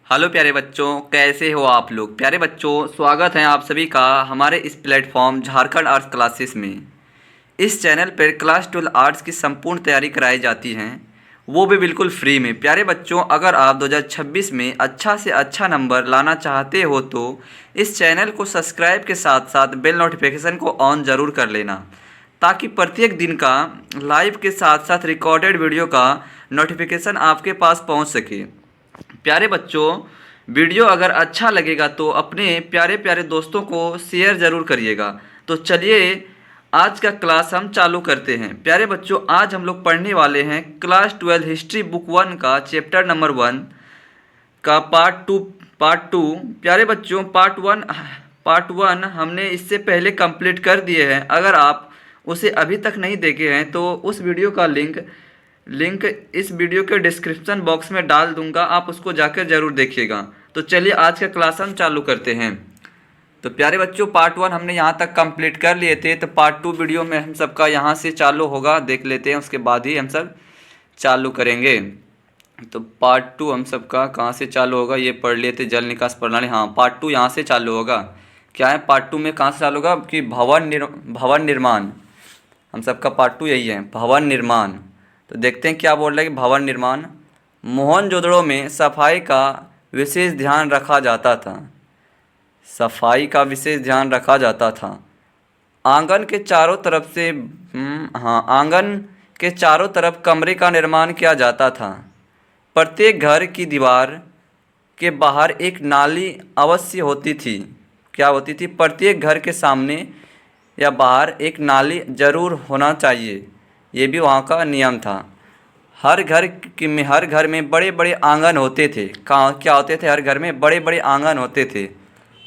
Hello प्यारे बच्चों, कैसे हो आप लोग। प्यारे बच्चों, स्वागत है आप सभी का हमारे इस प्लेटफॉर्म झारखंड आर्ट्स क्लासेस में। इस चैनल पर क्लास 12 आर्ट्स की संपूर्ण तैयारी कराई जाती है, वो भी बिल्कुल फ्री में। प्यारे बच्चों, अगर आप 2026 में अच्छा से अच्छा नंबर लाना चाहते हो तो इस चैनल को सब्सक्राइब के साथ साथ बेल नोटिफिकेशन को ऑन ज़रूर कर लेना, ताकि प्रत्येक दिन का लाइव के साथ साथ रिकॉर्डेड वीडियो का नोटिफिकेशन आपके पास पहुंच सके। प्यारे बच्चों, वीडियो अगर अच्छा लगेगा तो अपने प्यारे प्यारे दोस्तों को शेयर ज़रूर करिएगा। तो चलिए आज का क्लास हम चालू करते हैं। प्यारे बच्चों, आज हम लोग पढ़ने वाले हैं क्लास 12 हिस्ट्री बुक 1 का चैप्टर नंबर 1 का पार्ट टू। प्यारे बच्चों, पार्ट वन हमने इससे पहले कंप्लीट कर दिए हैं। अगर आप उसे अभी तक नहीं देखे हैं तो उस वीडियो का लिंक इस वीडियो के डिस्क्रिप्शन बॉक्स में डाल दूंगा, आप उसको जाकर ज़रूर देखिएगा। तो चलिए आज का क्लास हम चालू करते हैं। तो प्यारे बच्चों, पार्ट 1 हमने यहाँ तक कंप्लीट कर लिए थे, तो पार्ट 2 वीडियो में हम सबका यहाँ से चालू होगा, देख लेते हैं, उसके बाद ही हम सब चालू करेंगे। तो पार्ट 2 हम सबका कहाँ से चालू होगा ये पढ़ लिए थे, जल निकास प्रणाली। हाँ, पार्ट 2 यहाँ से चालू होगा। क्या है पार्ट 2 में, कहाँ से चालू होगा कि भवन निर्माण। हम सबका पार्ट 2 यही है, भवन निर्माण। तो देखते हैं क्या बोल रहा है कि भवन निर्माण। मोहनजोदड़ो में सफाई का विशेष ध्यान रखा जाता था। सफाई का विशेष ध्यान रखा जाता था। आंगन के चारों तरफ से आंगन के चारों तरफ कमरे का निर्माण किया जाता था। प्रत्येक घर की दीवार के बाहर एक नाली अवश्य होती थी। क्या होती थी? प्रत्येक घर के सामने या बाहर एक नाली जरूर होना चाहिए, ये भी वहाँ का नियम था। हर घर में बड़े बड़े आंगन होते थे। क्या होते थे? हर घर में बड़े बड़े आंगन होते थे।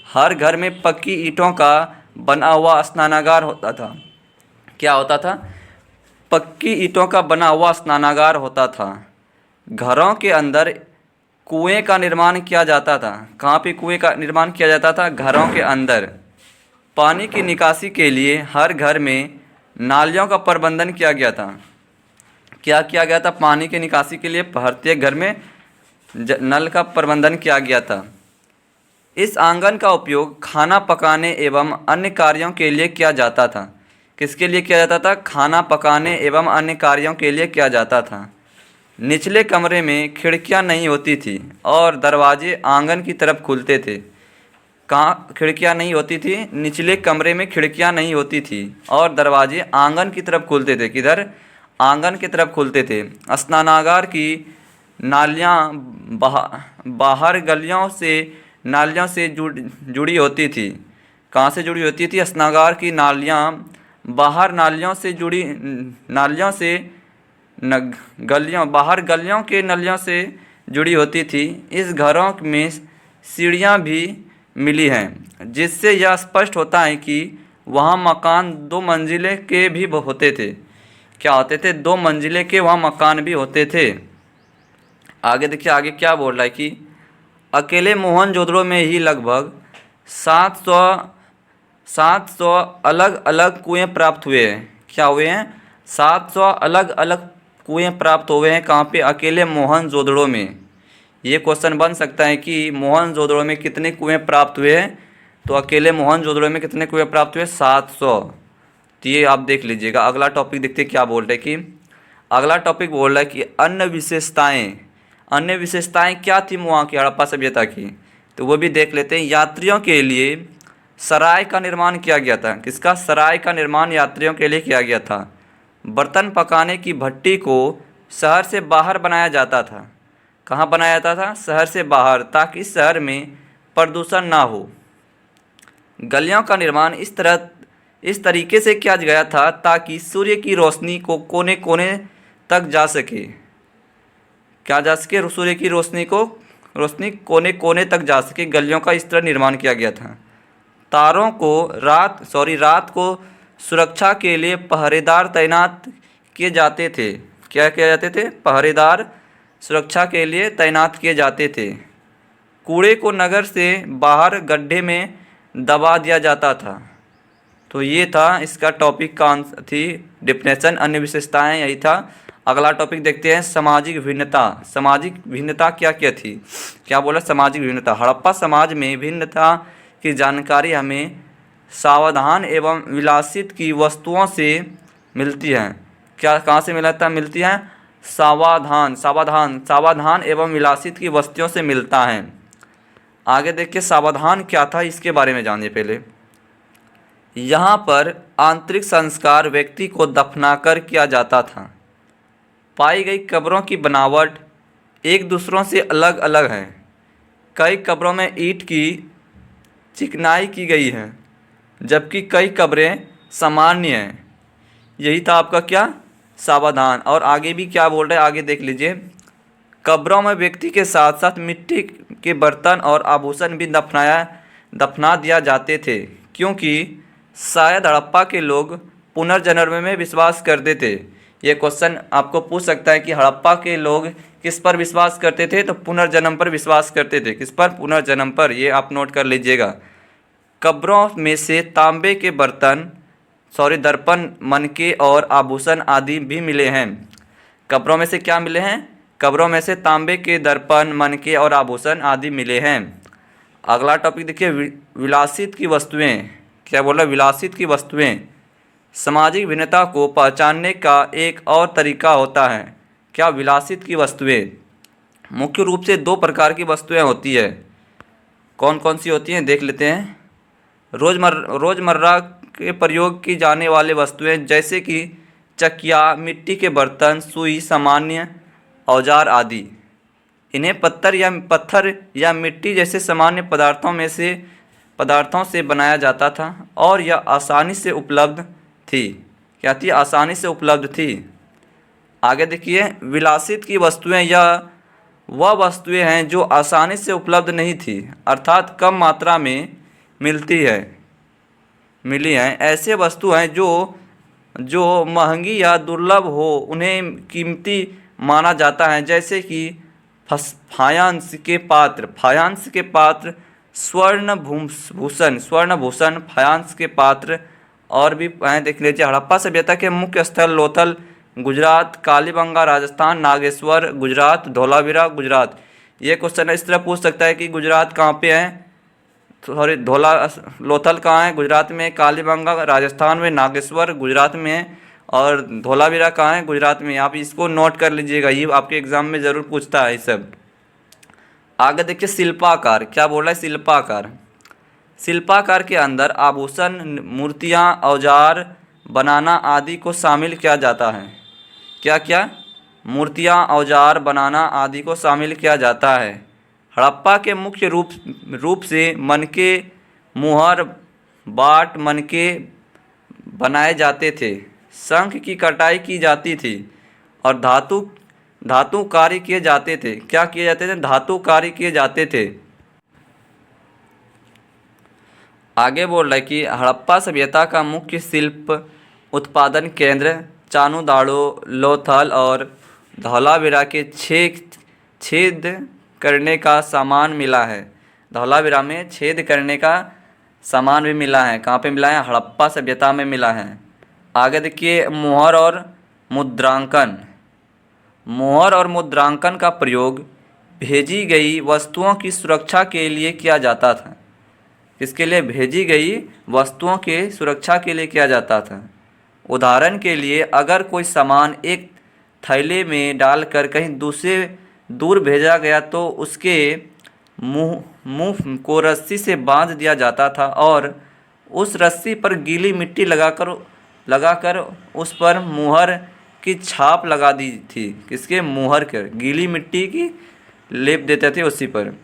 हर घर में पक्की ईंटों का बना हुआ स्नानागार होता था। क्या होता था? पक्की ईंटों का बना हुआ स्नानागार होता था। घरों के अंदर कुएं का निर्माण किया जाता था। कहाँ पे कुएं का निर्माण किया जाता था? घरों के अंदर। पानी की निकासी के लिए हर घर में नालियों का प्रबंधन किया गया था। क्या किया गया था? पानी की निकासी के लिए प्रत्येक घर में नल का प्रबंधन किया गया था। इस आंगन का उपयोग खाना पकाने एवं अन्य कार्यों के लिए किया जाता था। किसके लिए किया जाता था? खाना पकाने एवं अन्य कार्यों के लिए किया जाता था। निचले कमरे में खिड़कियां नहीं होती थी और दरवाजे आंगन की तरफ खुलते थे। कहाँ खिड़कियां नहीं होती थी? निचले कमरे में खिड़कियां नहीं होती थी और दरवाजे आंगन की तरफ खुलते थे। किधर? आंगन की तरफ खुलते थे। स्नानागार की नालियाँ बाहर नालियों से जुड़ी होती थी। कहाँ से जुड़ी होती थी? स्नानागार की नालियाँ बाहर गलियों के नलियों से जुड़ी होती थी। इस घरों में सीढ़ियाँ भी मिली हैं, जिससे यह स्पष्ट होता है कि वहाँ मकान 2 मंजिले के भी होते थे। क्या होते थे? 2 मंजिले के वहाँ मकान भी होते थे। आगे देखिए, आगे क्या बोल रहा है कि अकेले मोहनजोदड़ो में ही लगभग 700 अलग अलग कुएं प्राप्त हुए हैं। क्या हुए हैं? 700 अलग अलग कुएं प्राप्त हुए हैं। कहाँ पे? अकेले मोहनजोदड़ो में। ये क्वेश्चन बन सकता है कि मोहनजोदड़ो में कितने कुएं प्राप्त हुए हैं, तो अकेले मोहनजोदड़ो में कितने कुएं प्राप्त हुए? 700। तो ये आप देख लीजिएगा। अगला टॉपिक देखते हैं क्या बोल रहे हैं कि अगला टॉपिक बोल रहा है कि अन्य विशेषताएं क्या थी वहाँ की हड़प्पा सभ्यता की, तो वो भी देख लेते हैं। यात्रियों के लिए सराय का निर्माण किया गया था। किसका? सराय का निर्माण यात्रियों के लिए किया गया था। बर्तन पकाने की भट्टी को शहर से बाहर बनाया जाता था। कहाँ बनाया जाता था? शहर से बाहर, ताकि शहर में प्रदूषण ना हो। गलियों का निर्माण इस तरीके से किया गया था ताकि सूर्य की रोशनी को कोने कोने तक जा सके। क्या जा सके? सूर्य की रोशनी कोने कोने तक जा सके। गलियों का इस तरह निर्माण किया गया था। तारों को रात को सुरक्षा के लिए पहरेदार तैनात किए जाते थे। क्या किए जाते थे? पहरेदार सुरक्षा के लिए तैनात किए जाते थे। कूड़े को नगर से बाहर गड्ढे में दबा दिया जाता था। तो ये था इसका टॉपिक का थी डेफिनेशन, अन्य विशेषताएं, यही था। अगला टॉपिक देखते हैं सामाजिक भिन्नता। सामाजिक भिन्नता क्या क्या थी, क्या बोला सामाजिक भिन्नता। हड़प्पा समाज में भिन्नता की जानकारी हमें सावधान एवं विलासित की वस्तुओं से मिलती है। क्या कहाँ से मिलती है? सावधान एवं विलासित की वस्तुओं से मिलता है। आगे देखिए सावधान क्या था, इसके बारे में जानिए पहले। यहाँ पर आंतरिक संस्कार व्यक्ति को दफनाकर किया जाता था। पाई गई कब्रों की बनावट एक दूसरों से अलग अलग है। कई कब्रों में ईंट की चिकनाई की गई है, जबकि कई कब्रें सामान्य हैं। यही था आपका क्या, सावधान। और आगे भी क्या बोल रहे हैं, आगे देख लीजिए। कब्रों में व्यक्ति के साथ साथ मिट्टी के बर्तन और आभूषण भी दफना दिया जाते थे, क्योंकि शायद हड़प्पा के लोग पुनर्जन्म में विश्वास करते थे। ये क्वेश्चन आपको पूछ सकता है कि हड़प्पा के लोग किस पर विश्वास करते थे, तो पुनर्जन्म पर विश्वास करते थे। किस पर? पुनर्जन्म पर। ये आप नोट कर लीजिएगा। कब्रों में से तांबे के दर्पण, मनके और आभूषण आदि भी मिले हैं। कब्रों में से क्या मिले हैं? कब्रों में से तांबे के दर्पण, मनके और आभूषण आदि मिले हैं। अगला टॉपिक देखिए विलासित की वस्तुएं। क्या बोला? विलासित की वस्तुएं। सामाजिक भिन्नता को पहचानने का एक और तरीका होता है। क्या? विलासित की वस्तुएं। मुख्य रूप से दो प्रकार की वस्तुएं होती है। कौन कौन सी होती हैं देख लेते हैं। रोज़मर्रा के प्रयोग की जाने वाली वस्तुएं, जैसे कि चकिया, मिट्टी के बर्तन, सुई, सामान्य औजार आदि। इन्हें पत्थर या मिट्टी जैसे सामान्य पदार्थों से बनाया जाता था और यह आसानी से उपलब्ध थी। क्या थी? आसानी से उपलब्ध थी। आगे देखिए विलासित की वस्तुएं यह वह वस्तुएं हैं जो आसानी से उपलब्ध नहीं थी, अर्थात कम मात्रा में मिली हैं। ऐसे वस्तु हैं जो महंगी या दुर्लभ हो, उन्हें कीमती माना जाता है, जैसे कि फायांस के पात्र, स्वर्ण भूषण, फायांस के पात्र और भी हैं। देख लीजिए हड़प्पा सभ्यता के मुख्य स्थल लोथल गुजरात, कालीबंगा राजस्थान, नागेश्वर गुजरात, धोलावीरा गुजरात। ये क्वेश्चन इस तरह पूछ सकता है कि गुजरात कहाँ पे है, लोथल कहाँ है? गुजरात में। कालीबंगा राजस्थान में, नागेश्वर गुजरात में है और धोलावीरा कहाँ है? गुजरात में। आप इसको नोट कर लीजिएगा, ये आपके एग्जाम में ज़रूर पूछता है ये सब। आगे देखिए शिल्पाकार। क्या बोल रहा है? शिल्पाकार के अंदर आभूषण, मूर्तियाँ, औजार बनाना आदि को शामिल किया जाता है। क्या? मूर्तियाँ, औजार बनाना आदि को शामिल किया जाता है। हड़प्पा के मुख्य रूप से मनके, मुहर, बाट, मनके बनाए जाते थे। शंख की कटाई की जाती थी और धातु कार्य किए जाते थे। क्या किए जाते थे? धातु कार्य किए जाते थे। आगे बोल रहा है कि हड़प्पा सभ्यता का मुख्य शिल्प उत्पादन केंद्र चानुदाड़ो, लोथल और धौलावीरा के छेद करने का सामान मिला है। धौलावीरा में छेद करने का सामान भी मिला है। कहाँ पे मिला है? हड़प्पा सभ्यता में मिला है। आगे देखिए मुहर और मुद्रांकन का प्रयोग भेजी गई वस्तुओं की सुरक्षा के लिए किया जाता था। किसके लिए? भेजी गई वस्तुओं के सुरक्षा के लिए किया जाता था। उदाहरण के लिए अगर कोई सामान एक थैले में डालकर कहीं दूर भेजा गया तो उसके मुंह को रस्सी से बांध दिया जाता था और उस रस्सी पर गीली मिट्टी लगाकर उस पर मुहर की छाप लगा दी थी। किसके? मुहर कर गीली मिट्टी की लेप देते थे उसी पर।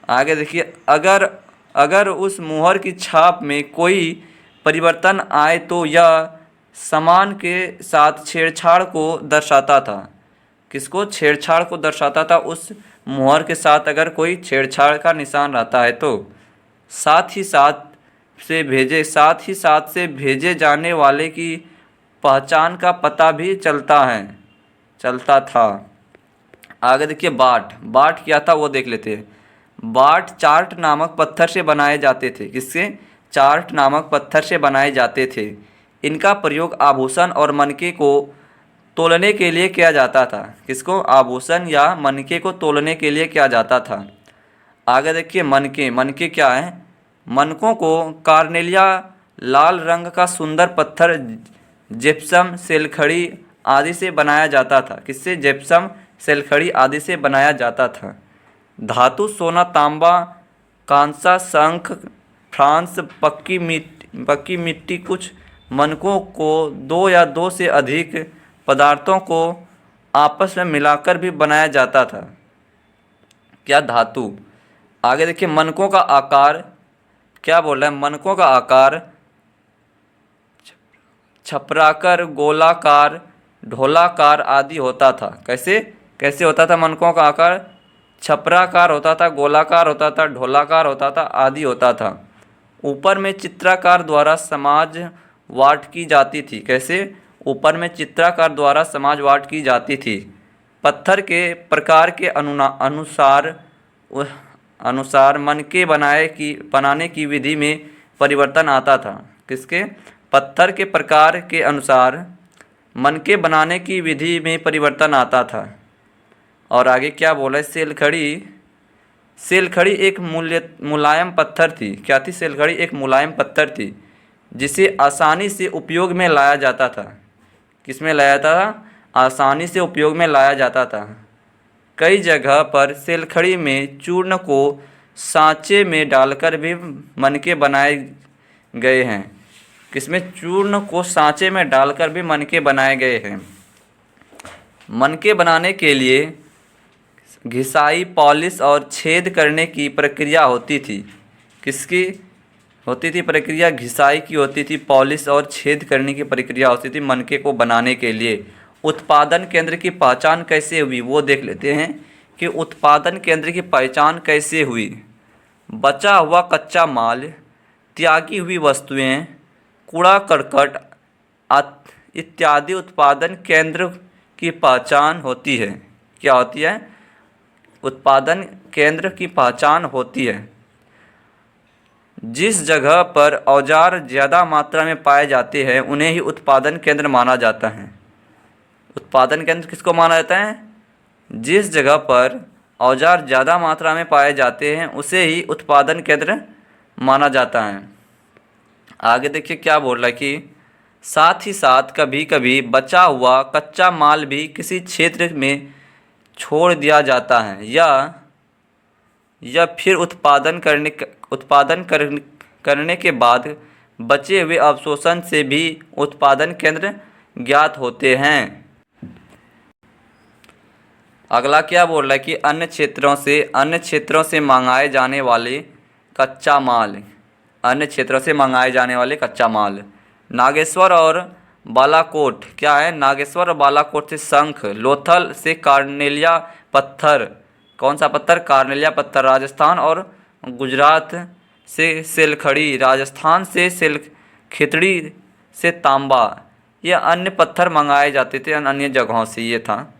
आगे देखिए अगर उस मुहर की छाप में कोई परिवर्तन आए तो यह सामान के साथ छेड़छाड़ को दर्शाता था। किसको? छेड़छाड़ को दर्शाता था। उस मुहर के साथ अगर कोई छेड़छाड़ का निशान रहता है तो साथ ही साथ से भेजे जाने वाले की पहचान का पता भी चलता था। आगे देखिए बाट क्या था वो देख लेते हैं। बाट चार्ट नामक पत्थर से बनाए जाते थे। किससे? चार्ट नामक पत्थर से बनाए जाते थे। इनका प्रयोग आभूषण और मनके को तोलने के लिए किया जाता था। किसको? आभूषण या मनके को तोलने के लिए किया जाता था। आगे देखिए मनके। मनके क्या है? मनकों को कार्नेलिया, लाल रंग का सुंदर पत्थर, जिप्सम, सेलखड़ी आदि से बनाया जाता था। किससे? जिप्सम, सेलखड़ी आदि से बनाया जाता था। धातु सोना, तांबा, कांसा, शंख, फ्रांस, पक्की मिट्टी। कुछ मनकों को दो या दो से अधिक पदार्थों को आपस में मिलाकर भी बनाया जाता था। क्या? धातु। आगे देखिए मनकों का आकार क्या बोल रहा है? मनकों का आकार छपराकार, गोलाकार, ढोलाकार आदि होता था। कैसे कैसे होता था? मनकों का आकार छपराकार होता था, गोलाकार होता था, ढोलाकार होता था, आदि होता था। ऊपर में चित्राकार द्वारा समाज वाट की जाती थी। कैसे? ऊपर में चित्राकार द्वारा समाज वाट की जाती थी। पत्थर के प्रकार के अनुसार मनके बनाने की विधि में परिवर्तन आता था। किसके? पत्थर के प्रकार के अनुसार मनके बनाने की विधि में परिवर्तन आता था। और आगे क्या बोला है? सेलखड़ी। सेलखड़ी एक मुलायम पत्थर थी। क्या थी? सेलखड़ी एक मुलायम पत्थर थी जिसे आसानी से उपयोग में लाया जाता था। किस में लाया जाता था? आसानी से उपयोग में लाया जाता था। कई जगह पर सेलखड़ी में चूर्ण को सांचे में डालकर भी मनके बनाए गए हैं। किसमें? चूर्ण को सांचे में डालकर भी मनके बनाए गए हैं। मनके बनाने के लिए घिसाई, पॉलिश और छेद करने की प्रक्रिया होती थी। किसकी होती थी प्रक्रिया? घिसाई की होती थी, पॉलिश और छेद करने की प्रक्रिया होती थी मनके को बनाने के लिए। उत्पादन केंद्र की पहचान कैसे हुई वो देख लेते हैं कि उत्पादन केंद्र की पहचान कैसे हुई। बचा हुआ कच्चा माल, त्यागी हुई वस्तुएं, कूड़ा करकट इत्यादि उत्पादन केंद्र की पहचान होती है। क्या होती है? उत्पादन केंद्र की पहचान होती है। जिस जगह पर औजार ज़्यादा मात्रा में पाए जाते हैं उन्हें ही उत्पादन केंद्र माना जाता है। उत्पादन केंद्र किसको माना जाता है? जिस जगह पर औजार ज़्यादा मात्रा में पाए जाते हैं उसे ही उत्पादन केंद्र माना जाता है। आगे देखिए क्या बोल रहा है कि साथ ही साथ कभी कभी बचा हुआ कच्चा माल भी किसी क्षेत्र में छोड़ दिया जाता है या फिर करने के बाद बचे हुए अवशोषण से भी उत्पादन केंद्र ज्ञात होते हैं। अगला क्या बोल रहा है कि अन्य क्षेत्रों से मंगाए जाने वाले कच्चा माल। अन्य क्षेत्रों से मंगाए जाने वाले कच्चा माल। नागेश्वर और बालाकोट। क्या है? नागेश्वर और बालाकोट से शंख, लोथल से कार्नेलिया पत्थर। कौन सा पत्थर? कार्नेलिया पत्थर। राजस्थान और गुजरात से सेलखड़ी। राजस्थान से खितड़ी से तांबा। ये अन्य पत्थर मंगाए जाते थे अन्य जगहों से। ये था।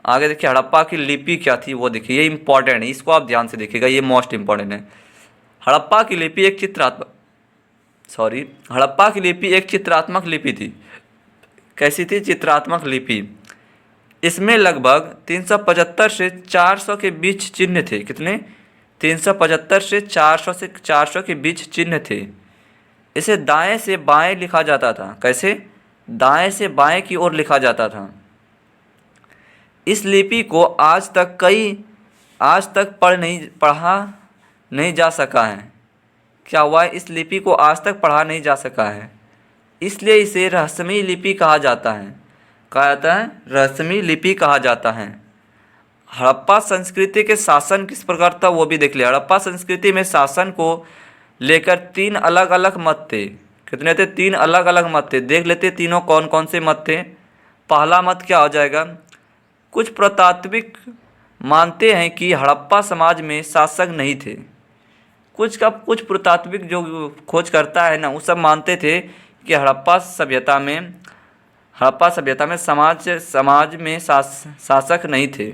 आगे देखिए हड़प्पा की लिपि क्या थी वो देखिए। ये इंपॉर्टेंट है, इसको आप ध्यान से देखिएगा, ये मोस्ट इंपॉर्टेंट है। हड़प्पा की लिपि एक चित्रात्मक लिपि थी। कैसी थी? चित्रात्मक लिपि। इसमें लगभग 375 से 400 के बीच चिन्ह थे। कितने? 375 से 400 के बीच चिन्ह थे। इसे दाएं से बाएं लिखा जाता था। कैसे? दाएं से बाएं की ओर लिखा जाता था। इस लिपि को आज तक पढ़ा नहीं जा सका है। क्या हुआ है? इस लिपि को आज तक पढ़ा नहीं जा सका है, इसलिए इसे रहस्यमयी लिपि कहा जाता है। रहस्यमयी लिपि कहा जाता है। हड़प्पा संस्कृति के शासन किस प्रकार था वो भी देख लिया। हड़प्पा संस्कृति में शासन को लेकर 3 अलग अलग मत थे। कितने थे? 3 अलग अलग मत थे। देख लेते तीनों कौन कौन से मत थे। पहला मत क्या हो जाएगा? कुछ पुरातात्विक मानते हैं कि हड़प्पा समाज में शासक नहीं थे। कुछ पुरातात्विक जो खोज करता है ना वो सब मानते थे कि हड़प्पा सभ्यता में समाज में शासक नहीं थे।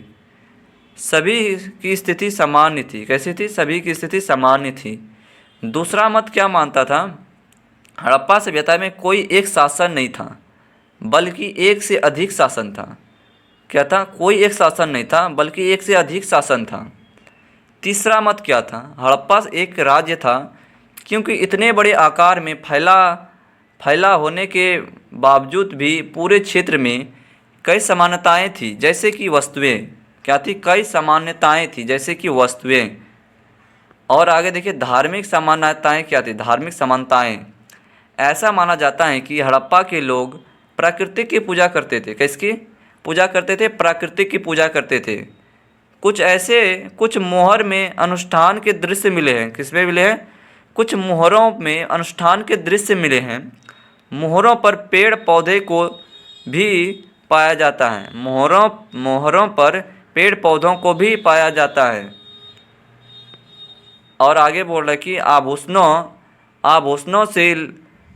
सभी की स्थिति सामान्य थी। कैसी थी? सभी की स्थिति सामान्य थी। दूसरा मत क्या मानता था? हड़प्पा सभ्यता में कोई एक शासन नहीं था। बल्कि एक से अधिक शासन था। क्या था? कोई एक शासन नहीं था बल्कि एक से अधिक शासन था। तीसरा मत क्या था? हड़प्पा एक राज्य था, क्योंकि इतने बड़े आकार में फैला फैला होने के बावजूद भी पूरे क्षेत्र में कई समानताएं थी, जैसे कि वस्तुएं। क्या थी? कई सामान्यताएं थी जैसे कि वस्तुएं। और आगे देखिए, धार्मिक समानताएं क्या थी? धार्मिक समानताएं, ऐसा माना जाता है कि हड़प्पा के लोग प्रकृति की पूजा करते थे। किसकी पूजा करते थे? प्रकृति की पूजा करते थे। कुछ मोहर में अनुष्ठान के दृश्य मिले हैं। किसमें मिले हैं? कुछ मोहरों में अनुष्ठान के दृश्य मिले हैं। मोहरों पर पेड़ पौधे को भी पाया जाता है। मोहरों मोहरों पर पेड़ पौधों को भी पाया जाता है। और आगे बोल रहा है कि आभूषणों से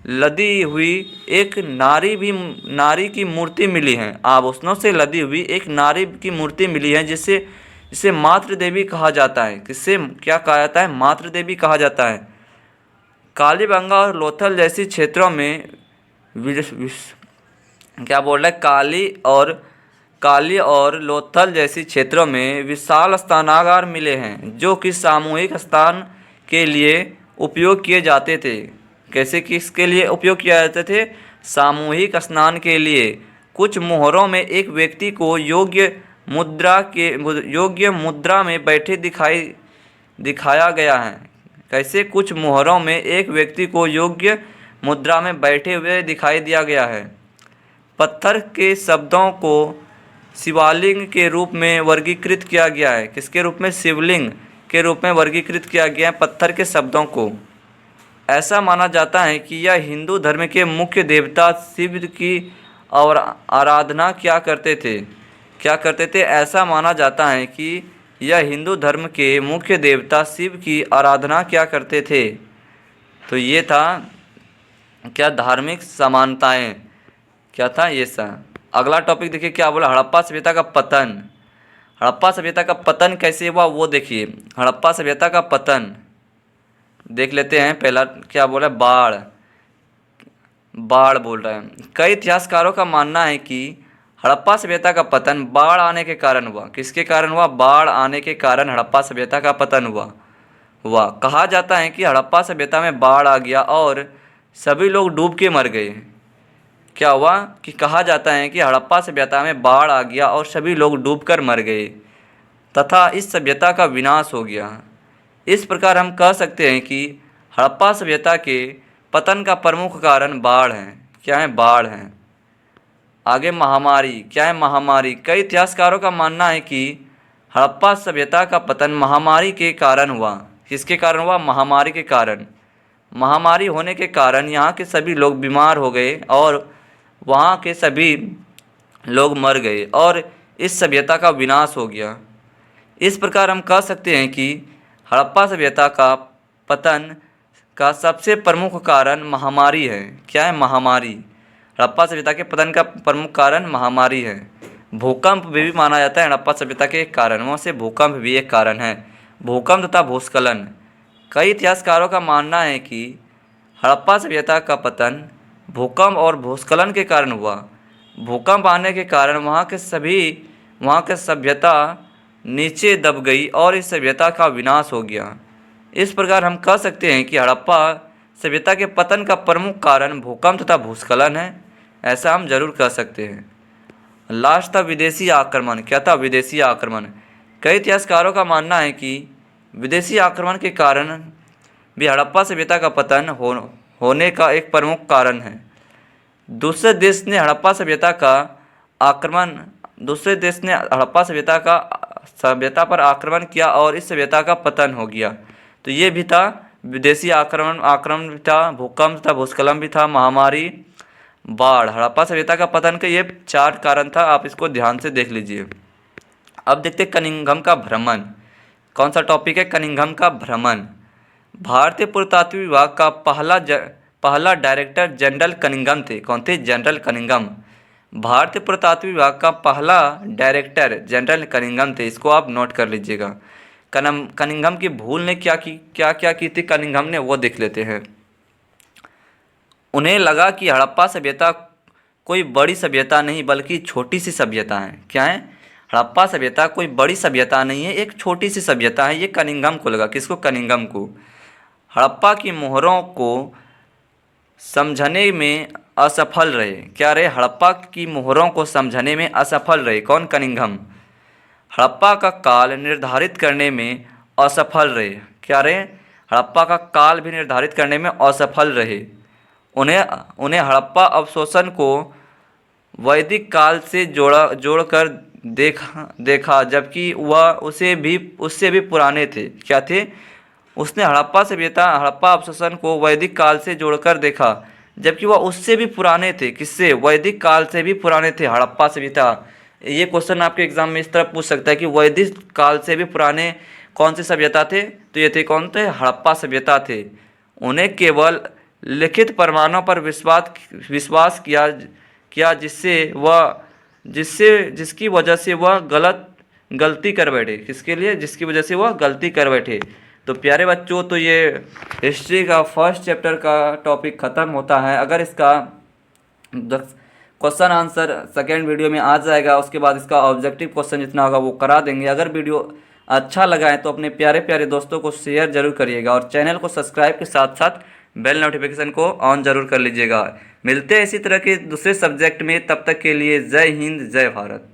लदी हुई एक नारी की मूर्ति मिली है। आभूषणों से लदी हुई एक नारी की मूर्ति मिली है, जिसे मातृ देवी कहा जाता है। किससे क्या कहा जाता है? मातृ देवी कहा जाता है। कालीबंगा और लोथल जैसी क्षेत्रों में क्या बोल रहा है? काली और लोथल जैसी क्षेत्रों में विशाल स्नानागार मिले हैं, जो कि सामूहिक स्नान के लिए उपयोग किए जाते थे। कैसे किसके लिए उपयोग किए जाते थे? सामूहिक स्नान के लिए। कुछ मोहरों में एक व्यक्ति को योग्य मुद्रा में बैठे दिखाया गया है। कैसे? कुछ मोहरों में एक व्यक्ति को योग्य मुद्रा में बैठे हुए दिखाई दिया गया है। पत्थर के शब्दों को शिवलिंग के रूप में वर्गीकृत किया गया है। किसके रूप में? शिवलिंग के रूप में वर्गीकृत किया गया है पत्थर के शब्दों को। ऐसा माना जाता है कि यह हिंदू धर्म के मुख्य देवता शिव की और आराधना क्या करते थे? ऐसा माना जाता है कि यह हिंदू धर्म के मुख्य देवता शिव की आराधना क्या करते थे। तो ये था क्या? धार्मिक समानताएं। क्या था? ये सब। अगला टॉपिक देखिए क्या बोला? हड़प्पा सभ्यता का पतन। हड़प्पा सभ्यता का पतन कैसे हुआ वो देखिए। हड़प्पा सभ्यता का पतन देख लेते हैं। पहला क्या बोला? बाढ़ बोल रहा है। कई इतिहासकारों का मानना है कि हड़प्पा सभ्यता का पतन बाढ़ आने के कारण हुआ। किसके कारण हुआ? बाढ़ आने के कारण हड़प्पा सभ्यता का पतन हुआ। कहा जाता है कि हड़प्पा सभ्यता में बाढ़ आ गया और सभी लोग डूब के मर गए। क्या हुआ? कि कहा जाता है कि हड़प्पा सभ्यता में बाढ़ आ गया और सभी लोग डूबकर मर गए तथा इस सभ्यता का विनाश हो गया। इस प्रकार हम कह सकते हैं कि हड़प्पा सभ्यता के पतन का प्रमुख कारण बाढ़ है। क्या है? बाढ़ है। आगे महामारी। क्या है? महामारी। कई इतिहासकारों का मानना है कि हड़प्पा सभ्यता का पतन महामारी के कारण हुआ। किसके कारण हुआ? महामारी के कारण। महामारी होने के कारण यहाँ के सभी लोग बीमार हो गए और वहाँ के सभी लोग मर गए और इस सभ्यता का विनाश हो गया। इस प्रकार हम कह सकते हैं कि हड़प्पा सभ्यता का पतन का सबसे प्रमुख कारण महामारी है। क्या है? महामारी। हड़प्पा सभ्यता के पतन का प्रमुख कारण महामारी है। भूकंप भी माना जाता है हड़प्पा सभ्यता के कारणों से। भूकंप भी एक कारण है। भूकंप तथा भूस्खलन। कई इतिहासकारों का मानना है कि हड़प्पा सभ्यता का पतन भूकंप और भूस्खलन के कारण हुआ। भूकंप आने के कारण वहाँ के सभ्यता नीचे दब गई और इस सभ्यता का विनाश हो गया। इस प्रकार हम कह सकते हैं कि हड़प्पा सभ्यता के पतन का प्रमुख कारण भूकंप तथा भूस्खलन है। ऐसा हम जरूर कह सकते हैं। लास्ट था विदेशी आक्रमण। क्या था? विदेशी आक्रमण। कई इतिहासकारों का मानना है कि विदेशी आक्रमण के कारण भी हड़प्पा सभ्यता का पतन होने का एक प्रमुख कारण है। दूसरे देश ने हड़प्पा सभ्यता पर आक्रमण किया और इस सभ्यता का पतन हो गया। तो ये भी था विदेशी आक्रमण भी था, भूकंप था, भूस्खलन भी था, महामारी, बाढ़। हड़प्पा सभ्यता का पतन के ये 4 कारण था। आप इसको ध्यान से देख लीजिए। अब देखते कनिंघम का भ्रमण। कौन सा टॉपिक है? कनिंघम का भ्रमण। भारतीय पुरातत्व विभाग का पहला डायरेक्टर जनरल कनिंघम थे। कौन थे? General Cunningham. भारतीय पुरातत्व विभाग का पहला डायरेक्टर जनरल कनिंघम थे। इसको आप नोट कर लीजिएगा। कनिंघम की भूल ने क्या की थी कनिंघम ने, वो देख लेते हैं। उन्हें लगा कि हड़प्पा सभ्यता कोई बड़ी सभ्यता नहीं बल्कि छोटी सी सभ्यता है। क्या है? हड़प्पा सभ्यता कोई बड़ी सभ्यता नहीं है, एक छोटी सी सभ्यता है। ये कनिंघम को लगा। किसको? कनिंघम को। हड़प्पा की मोहरों को समझने में असफल रहे। क्या रहे? हड़प्पा की मोहरों को समझने में असफल रहे। कौन? कनिंघम। हड़प्पा का काल निर्धारित करने में असफल रहे। क्या रहे? हड़प्पा का काल भी निर्धारित करने में असफल रहे। उन्हें उन्हें हड़प्पा अवशोषण को वैदिक काल से जोड़कर देखा जबकि वह उससे भी पुराने थे। क्या थे? उसने हड़प्पा अवशोषण को वैदिक काल से जोड़कर देखा जबकि वह उससे भी पुराने थे। किससे? वैदिक काल से भी पुराने थे हड़प्पा सभ्यता। ये क्वेश्चन आपके एग्जाम में इस तरह पूछ सकता है कि वैदिक काल से भी पुराने कौन सी सभ्यता थे? तो ये थे कौन थे? हड़प्पा सभ्यता थे। उन्हें केवल लिखित प्रमाणों पर विश्वास किया जिसकी वजह से वह गलती कर बैठे। किसके लिए? जिसकी वजह से वह गलती कर बैठे। तो प्यारे बच्चों, तो ये हिस्ट्री का फर्स्ट चैप्टर का टॉपिक ख़त्म होता है। अगर इसका क्वेश्चन आंसर सेकेंड वीडियो में आ जाएगा, उसके बाद इसका ऑब्जेक्टिव क्वेश्चन जितना होगा वो करा देंगे। अगर वीडियो अच्छा लगा है तो अपने प्यारे प्यारे दोस्तों को शेयर जरूर करिएगा और चैनल को सब्सक्राइब के साथ साथ बेल नोटिफिकेशन को ऑन जरूर कर लीजिएगा। मिलते हैं इसी तरह के दूसरे सब्जेक्ट में, तब तक के लिए जय हिंद, जय भारत।